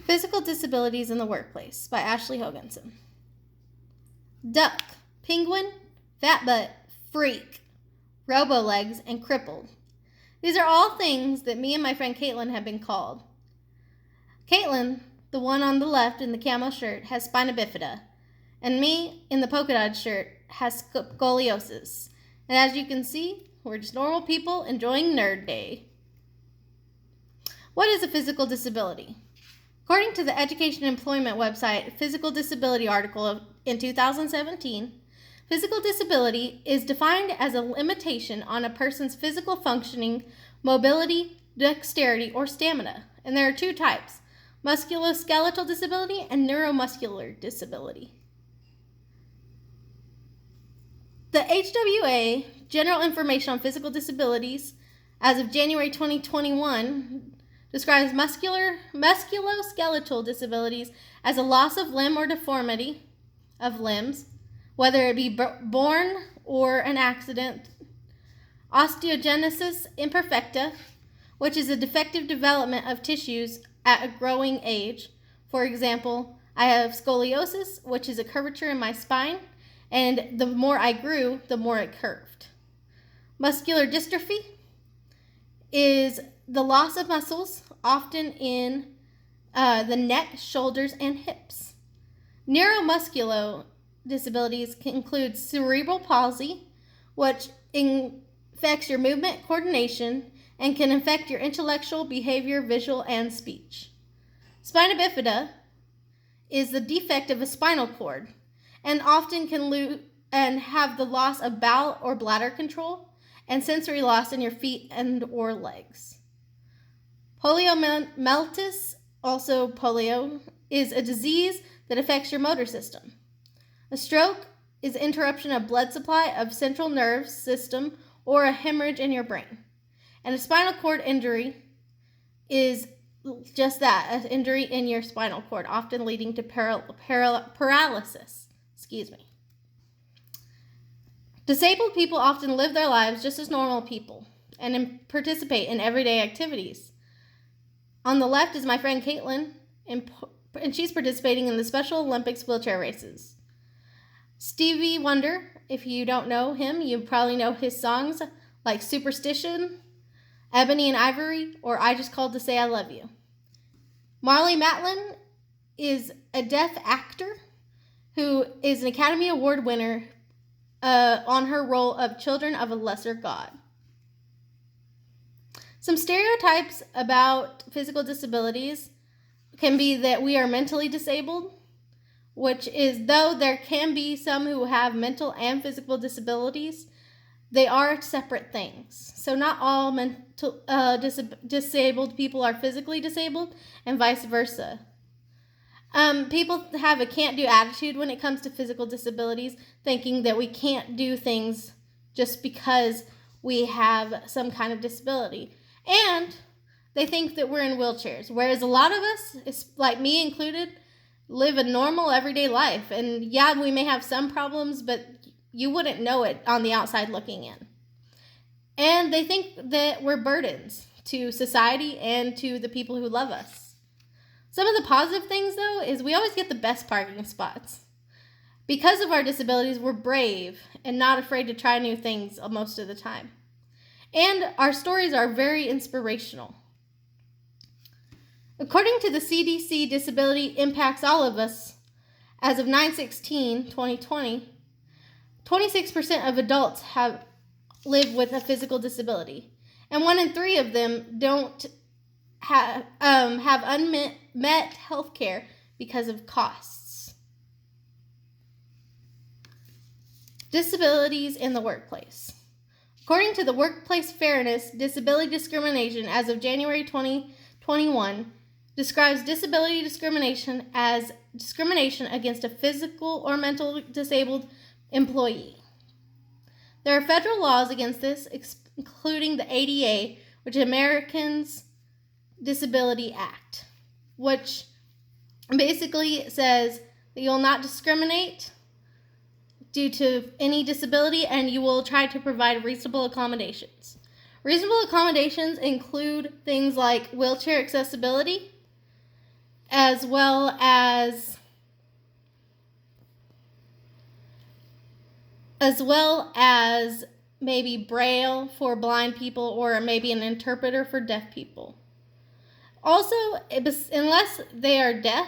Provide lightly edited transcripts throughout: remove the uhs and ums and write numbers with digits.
Physical Disabilities in the Workplace by Ashley Hoganson. Duck, penguin, fat butt, freak, robo-legs, and crippled. These are all things that me and my friend Caitlin have been called. Caitlin, the one on the left in the camo shirt, has spina bifida, and me in the polka dot shirt has scoliosis. And as you can see, we're just normal people enjoying Nerd Day. What is a physical disability? According to the Education and Employment website Physical Disability article in 2017, physical disability is defined as a limitation on a person's physical functioning, mobility, dexterity, or stamina. And there are two types: musculoskeletal disability and neuromuscular disability. The HWA General Information on Physical Disabilities as of January 2021 describes musculoskeletal disabilities as a loss of limb or deformity of limbs, whether it be born or an accident. Osteogenesis imperfecta, which is a defective development of tissues at a growing age. For example, I have scoliosis, which is a curvature in my spine, and the more I grew, the more it curved. Muscular dystrophy is the loss of muscles, often in the neck, shoulders, and hips. Neuromuscular disabilities can include cerebral palsy, which affects your movement coordination and can affect your intellectual, behavior, visual, and speech. Spina bifida is the defect of a spinal cord and often can have the loss of bowel or bladder control and sensory loss in your feet and or legs. Poliomyelitis, also polio, is a disease that affects your motor system. A stroke is interruption of blood supply of central nervous system or a hemorrhage in your brain. And a spinal cord injury is just that, an injury in your spinal cord, often leading to paralysis. Disabled people often live their lives just as normal people and participate in everyday activities. On the left is my friend Caitlin, and she's participating in the Special Olympics wheelchair races. Stevie Wonder, if you don't know him, you probably know his songs like Superstition, Ebony and Ivory, or I Just Called to Say I Love You. Marlee Matlin is a deaf actor who is an Academy Award winner on her role of Children of a Lesser God. Some stereotypes about physical disabilities can be that we are mentally disabled, which is, though there can be some who have mental and physical disabilities, they are separate things. So not all disabled people are physically disabled, and vice versa. People have a can't-do attitude when it comes to physical disabilities, thinking that we can't do things just because we have some kind of disability. And they think that we're in wheelchairs, whereas a lot of us, like me included, live a normal everyday life. And yeah, we may have some problems, but you wouldn't know it on the outside looking in. And they think that we're burdens to society and to the people who love us. Some of the positive things, though, is we always get the best parking spots. Because of our disabilities, we're brave and not afraid to try new things most of the time. And our stories are very inspirational. According to the CDC, disability impacts all of us. As of 9/16/2020, 26% of adults live with a physical disability, and 1 in 3 of them don't have unmet health care because of costs. Disabilities in the workplace. According to the Workplace Fairness Disability Discrimination as of January 2021, describes disability discrimination as discrimination against a physical or mental disabled employee. There are federal laws against this, including the ADA, which is Americans Disability Act, which basically says that you'll not discriminate due to any disability, and you will try to provide reasonable accommodations. Reasonable accommodations include things like wheelchair accessibility, as well as maybe Braille for blind people, or maybe an interpreter for deaf people. Also, unless they are deaf,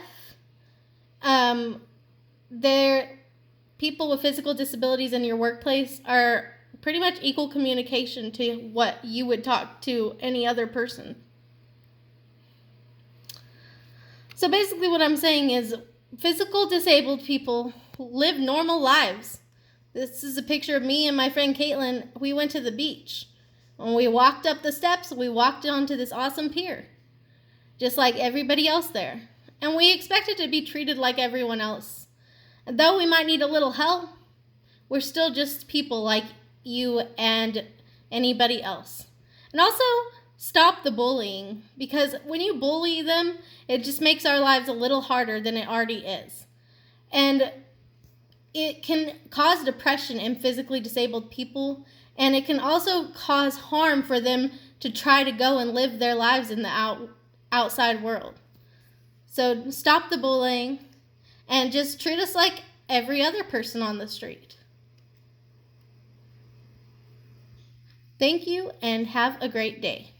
people with physical disabilities in your workplace are pretty much equal communication to what you would talk to any other person. So basically what I'm saying is physical disabled people live normal lives. This is a picture of me and my friend Caitlin. We went to the beach. When we walked up the steps, we walked onto this awesome pier, just like everybody else there. And we expected to be treated like everyone else. And though we might need a little help, we're still just people like you and anybody else. And also, stop the bullying, because when you bully them, it just makes our lives a little harder than it already is. And it can cause depression in physically disabled people, and it can also cause harm for them to try to go and live their lives in the outside world. So stop the bullying and just treat us like every other person on the street. Thank you and have a great day.